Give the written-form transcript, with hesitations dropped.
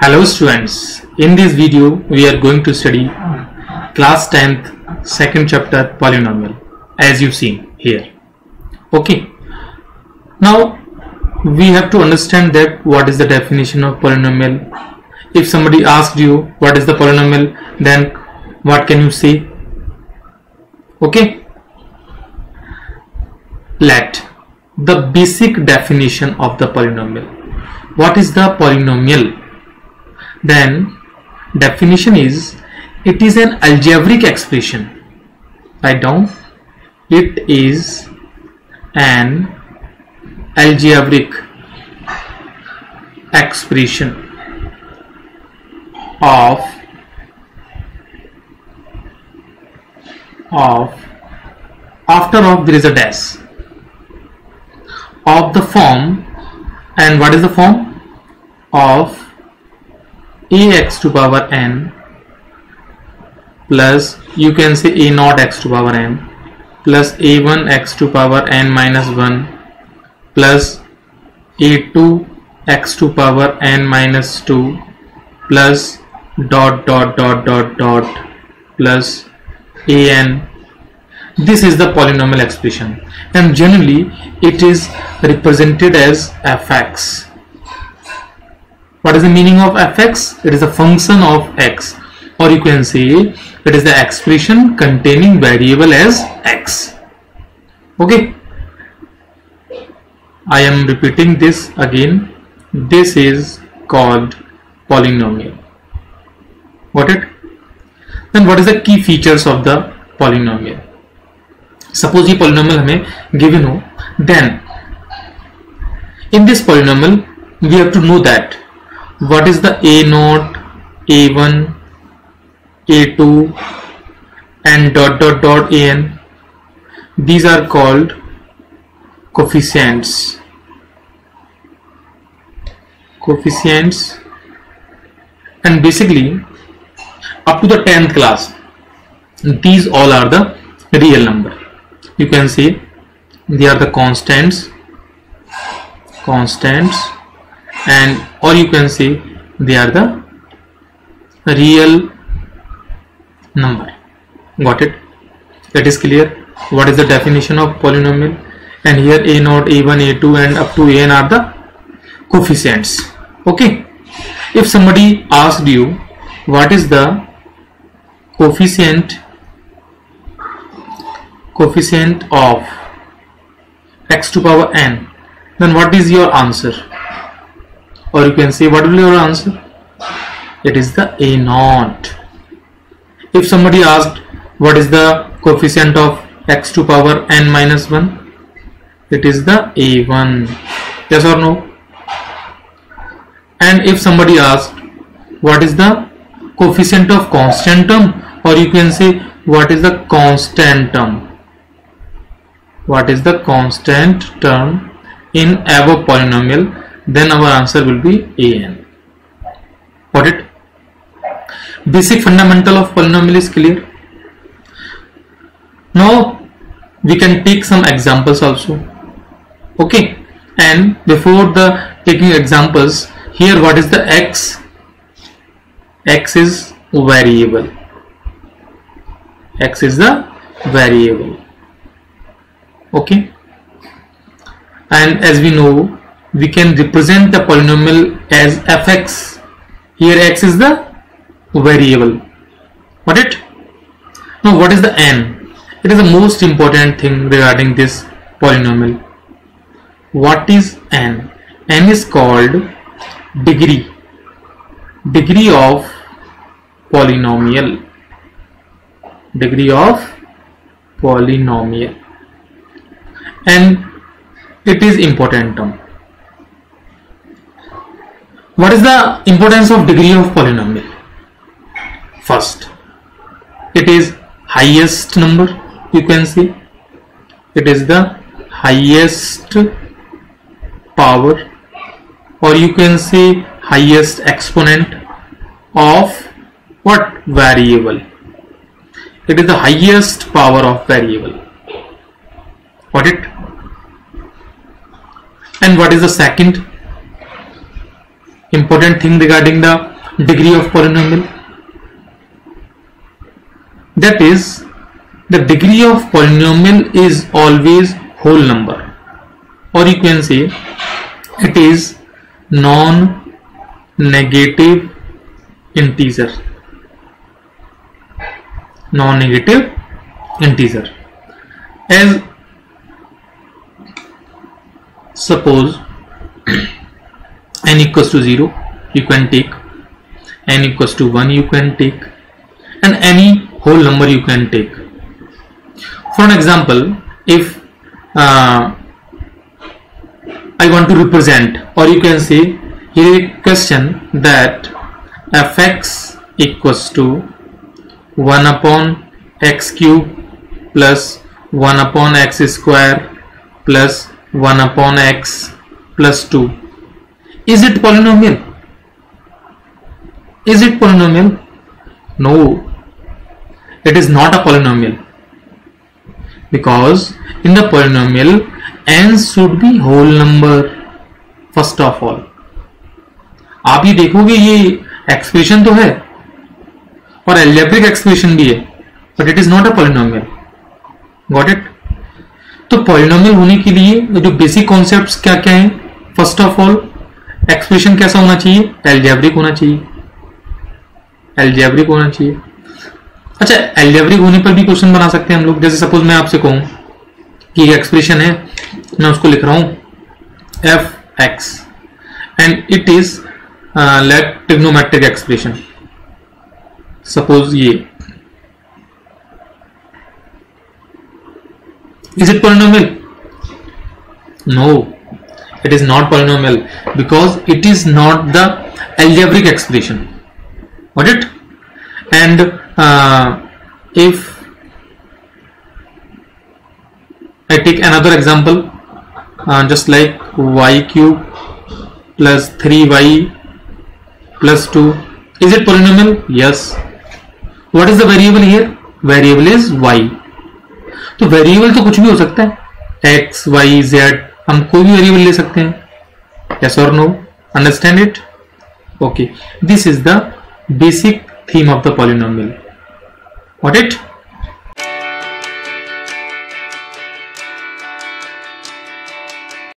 Hello students, in this video we are going to study class 10th second chapter polynomial as you see here. Okay, now we have to understand that what is the definition of polynomial. If somebody asked you what is the polynomial, then what can you say? Okay, let the basic definition of the polynomial. What is the polynomial? Then definition is, it is an algebraic expression. Write down, it is an algebraic expression of after of there is a dash of the form. And what is the form? Of ax to power n plus, you can say a naught x to power n plus a1 x to power n minus 1 plus a2 x to power n minus 2 plus dot dot dot dot dot plus an. This is the polynomial expression, and generally it is represented as fx. What is the meaning of fx? It is a function of x, or you can say it is the expression containing variable as x. Okay, I am repeating this again. This is called polynomial. Got it? Then what is the key features of the polynomial? Suppose ये polynomial हमें given हो, then in this polynomial we have to know that what is the a naught, a1, a2 and dot dot dot an. These are called coefficients. And basically up to the 10th class these all are the real number. You can say they are the constants, and or you can say they are the real number. Got it? That is clear. What is the definition of polynomial? And here a naught, a1, a2 and up to an are the coefficients. Okay, if somebody asked you what is the coefficient of x to power n, then what is your answer? Or you can say, what will be your answer? It is the a naught. If somebody asked what is the coefficient of x to power n minus 1, it is the a1. Yes or no? And if somebody asked what is the coefficient of constant term, or you can say what is the constant term? What is the constant term in our polynomial? Then our answer will be an. Got it? Basic fundamental of polynomial is clear. Now we can take some examples also. Okay, and before the taking examples, here what is the x? X is variable. X is the variable. Okay, and as we know, we can represent the polynomial as fx. Here x is the variable. Got it? Now what is the n? It is the most important thing regarding this polynomial. What is n? N is called degree of polynomial. Degree of polynomial. And it is important term. What is the importance of degree of polynomial? First, it is highest number. You can say it is the highest power, or you can say highest exponent of what? Variable. It is the highest power of variable. Got it? And what is the second important thing regarding the degree of polynomial? That is, the degree of polynomial is always whole number, or you can say it is non-negative integer. Non-negative integer. As suppose n equals to 0, you can take, n equals to 1 you can take, and any whole number you can take. For an example, if I want to represent, or you can say here a question that fx equals to 1 upon x cube plus 1 upon x square plus 1 upon x plus 2. Is it polynomial? Is it polynomial? No, it is not a polynomial, because in the polynomial n should be whole number first of all. आप ये देखोगे ये expression तो है और algebraic expression भी है, but it is not a polynomial. Got it? तो पॉलिनोमियल होने के लिए जो बेसिक कॉन्सेप्ट्स क्या क्या हैं? फर्स्ट ऑफ ऑल, एक्सप्रेशन कैसा होना चाहिए? एल्जेब्रिक होना चाहिए. एल्जेब्रिक होना चाहिए. अच्छा, एल्जेब्रिक होने पर भी क्वेश्चन बना सकते हैं हम लोग. जैसे सपोज मैं आपसे कहूं कि एक एक्सप्रेशन है, मैं उसको लिख रहा हूं F X and it is let trigonometric expression. Suppose ये, is it polynomial? No, it is not polynomial because it is not the algebraic expression. Got it? And if I take another example, just like y cube plus 3y plus 2, is it polynomial? Yes. What is the variable here? Variable is y. तो variable तो कुछ भी हो सकता है, x, y, z, हम कोई भी वेरिएबल ले सकते हैं. yes or no? Understand it? Okay, this is the basic theme of the polynomial. Got it?